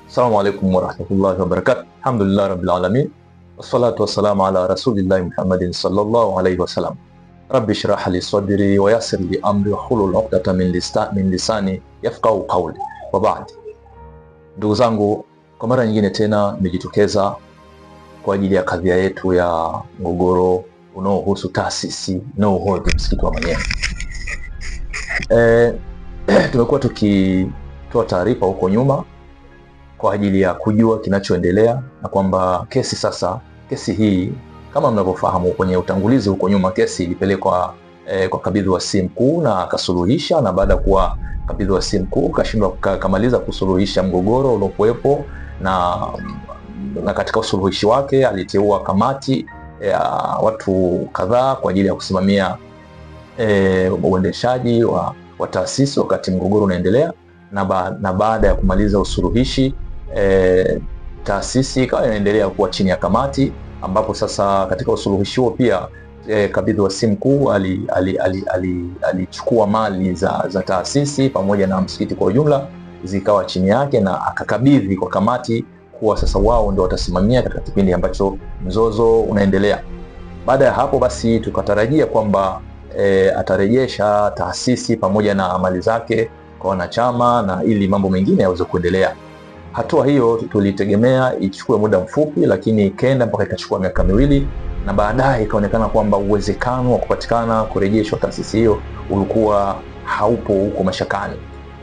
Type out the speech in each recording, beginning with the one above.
Assalamu alaikum warahmatullahi wabarakatuh. Alhamdulillah rabbil alamin. Wassalatu wassalamu ala rasulillahi Muhammadin sallallahu alayhi wasallam. Rabbi shrah li sadri wa yassir li amri wa hlul 'uqdatan min lisani yafqahu qawli. Wa ba'd. Ndugu zangu, kwa mara nyingine tena nimejitokeza kwa ajili ya kadhia yetu ya mgogoro unaohusu taasisi unaohodhi msikiti wa Manyema. Tumekuwa tukitoa taarifa huko nyuma kwa ajili ya kujua kinachoendelea, na kwamba kesi hii kama mnavyofahamu kwenye utangulizi huko nyuma, kesi ilipelekwa kwa kabidhi wa si mkuu na akasuluhisha, na baada ya kuwa kabidhi wa si mkuu kashindwa kamaliza kusuluhisha mgogoro uliokuwepo, na katika usuluhishi wake aliteua kamati ya watu kadhaa kwa ajili ya kusimamia uendeshaji wa taasisi wakati mgogoro unaendelea, na baada ya kumaliza usuluhishi taasisi ikawa inaendelea kuwa chini ya kamati, ambapo sasa katika usuluhishi huo pia kabidhi wa si mkuu alichukua mali za taasisi pamoja na msikiti kwa ujumla zikawa chini yake, na akakabidhi kwa kamati kuwa sasa wao ndio watasimamia katika kipindi ambacho mzozo unaendelea. Baada ya hapo basi tukatarajia kwamba atarejesha taasisi pamoja na mali zake kwa wanachama, na ili mambo mengine yaweze kuendelea. Hatua hiyo tulitegemea ichukue muda mfupi, lakini ikaenda mpaka ikachukua miaka miwili, na baadaye ikaonekana kwamba uwezekano wa kupatikana kurejeshwa taasisi hiyo ulikuwa haupo, huko mashakani.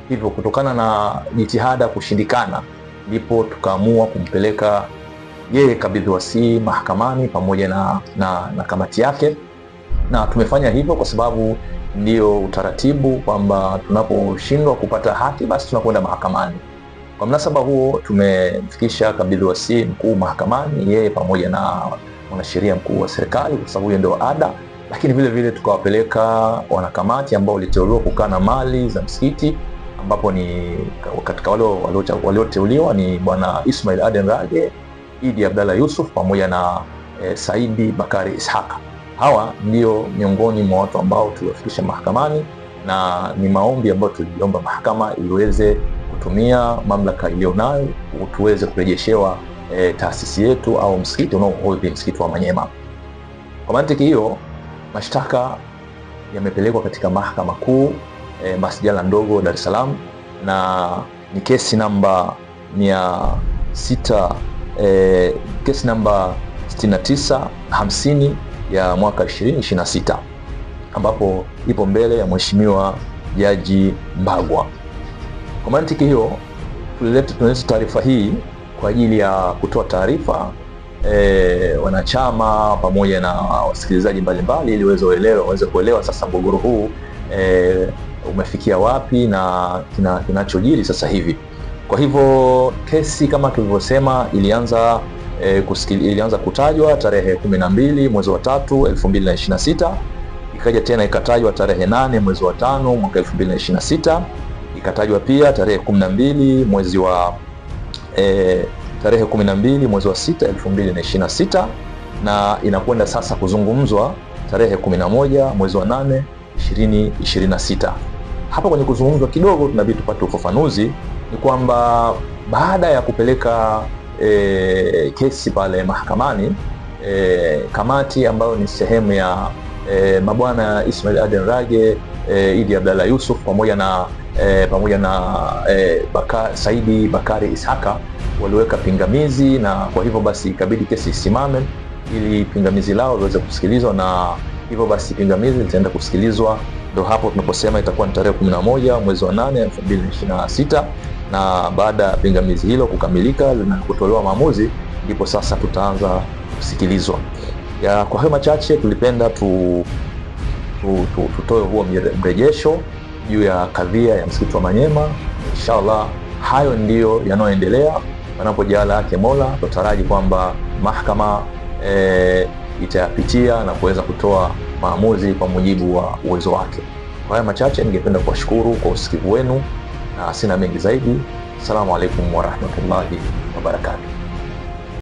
Hivyo kutokana na jitihada kushindikana, ndipo tukaamua kumpeleka yeye kabidhi wasi mahakamani pamoja na kamati yake, na tumefanya hivyo kwa sababu ndio utaratibu kwamba tunaposhindwa kupata haki basi tunakwenda mahakamani. Kwa mnasaba huo tumefikisha kabidhi wasi mkuu mahakamani, yeye pamoja na mwanasheria mkuu wa serikali, kwa sababu hiyo ndio ada, lakini vile vile tukawapeleka wanakamati ambao waliteuliwa kukaa na mali za msikiti, ambapo ni katika walioteuliwa ni bwana Ismail Aden Rage, Idi Abdalla Yusuf pamoja na Saidi Bakari Ishaka. Hawa ndio miongoni mwa watu ambao tuliwafikisha mahakamani, na ni maombi ambayo tuliomba mahakama iweze kutumia mamlaka iliyonayo tuweze kurejeshewa taasisi yetu au msikiti unaohodhi msikiti wa Manyema. Kwa mantiki hiyo, mashtaka yamepelekwa katika mahakama kuu masjala ndogo Dar es Salaam, na ni kesi namba 6950 ya mwaka 2026, ambapo ipo mbele ya Mheshimiwa Jaji Mbagwa. Kwa mantiki hiyo tunaleta taarifa hii kwa ajili ya kutoa taarifa wanachama pamoja na wasikilizaji mbalimbali, ili waweze kuelewa sasa mgogoro huu umefikia wapi na kinachojiri sasa hivi. Kwa hivyo kesi kama tulivyosema ilianza kutajwa tarehe 12 mwezi wa 3 2026, ikaja tena ikatajwa tarehe 8 mwezi wa 5 mwaka 2026, ikatajwa pia tarehe 12 mwezi wa 6 2026, na inakwenda sasa kuzungumzwa tarehe 11 mwezi wa 8 2026. Hapa kwenye kuzungumzwa kidogo tunabidi tupate ufafanuzi, ni kwamba baada ya kupeleka kesi pale mahakamani, kamati ambayo ni sehemu ya mabwana Ismail Aden Rage, Idi Abdalla Yusuf pamoja na Saidi Bakari Ishaka waliweka pingamizi, na kwa hivyo basi ikabidi kesi isimame ili pingamizi lao liweze kusikilizwa, na hivyo basi pingamizi litaenda kusikilizwa. Ndio hapo tunaposema itakuwa ni tarehe 11 mwezi wa 8 2026, na baada ya pingamizi hilo kukamilika na kutolewa maamuzi, ndipo sasa tutaanza kusikilizwa. Kwa hayo machache tulipenda tutoe huo mrejesho juu ya kadhia ya msikiti wa Manyema. Inshallah hayo ndiyo yanayoendelea, wanapojala yake Mola. Tutaraji kwamba mahakama itayapitia na kuweza kutoa maamuzi kwa mujibu wa uwezo wake. Kwa haya machache ningependa kuwashukuru kwa usikivu wenu, na sina mengi zaidi. Assalamu alaikum warahmatullahi wabarakatuh.